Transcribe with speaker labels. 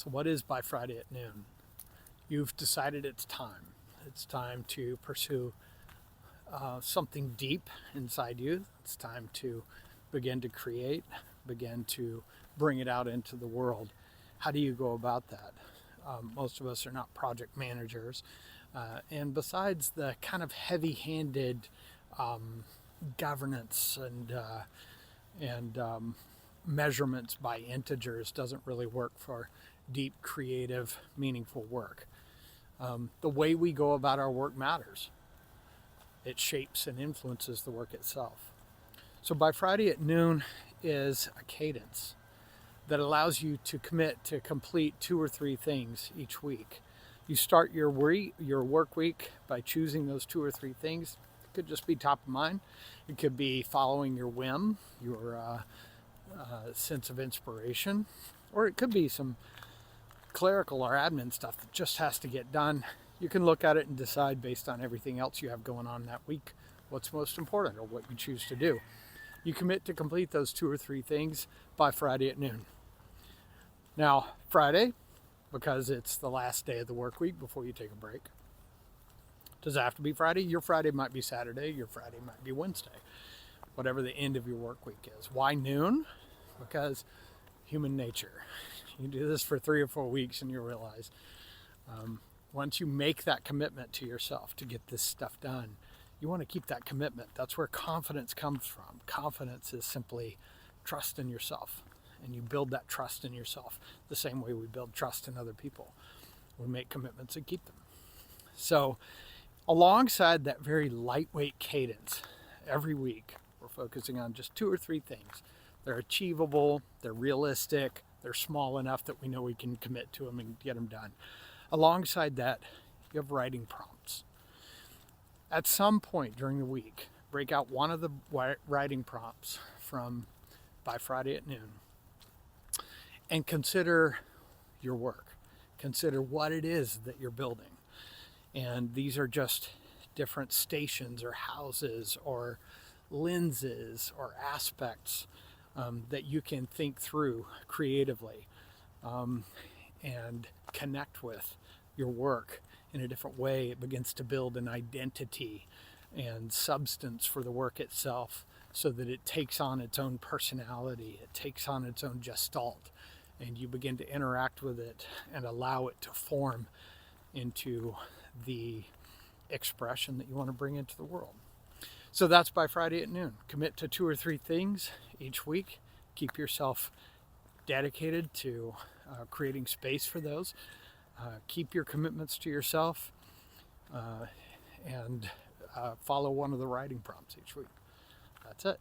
Speaker 1: So what is by Friday at noon? You've decided it's time. It's time to pursue something deep inside you. It's time to begin to create, begin to bring it out into the world. How do you go about that? Most of us are not project managers. And besides the kind of heavy-handed governance and measurements by integers doesn't really work for deep, creative, meaningful work. The way we go about our work matters. It shapes and influences the work itself. So by Friday at noon is a cadence that allows you to commit to complete 2 or 3 things each week. You start your work week by choosing those 2 or 3 things. It could just be top of mind. It could be following your whim, your sense of inspiration, or it could be some clerical or admin stuff that just has to get done. You can look at it and decide based on everything else you have going on that week what's most important or what you choose to do. You commit to complete those 2 or 3 things by Friday at noon. Now, Friday, because it's the last day of the work week before you take a break, does it have to be Friday? Your Friday might be Saturday, your Friday might be Wednesday, whatever the end of your work week is. Why noon? Because human nature. You do this for 3 or 4 weeks and you realize once you make that commitment to yourself to get this stuff done, you want to keep that commitment. That's where confidence comes from. Confidence is simply trust in yourself. And you build that trust in yourself the same way we build trust in other people. We make commitments and keep them. So alongside that very lightweight cadence, every week we're focusing on just 2 or 3 things. They're achievable, they're realistic, they're small enough that we know we can commit to them and get them done. Alongside that, you have writing prompts. At some point during the week, break out one of the writing prompts from by Friday at noon and consider your work. Consider what it is that you're building. And these are just different stations or houses or lenses or aspects that you can think through creatively and connect with your work in a different way. It begins to build an identity and substance for the work itself so that it takes on its own personality, it takes on its own gestalt, and you begin to interact with it and allow it to form into the expression that you want to bring into the world. So that's by Friday at noon. Commit to 2 or 3 things each week. Keep yourself dedicated to creating space for those. Keep your commitments to yourself and follow one of the writing prompts each week. That's it.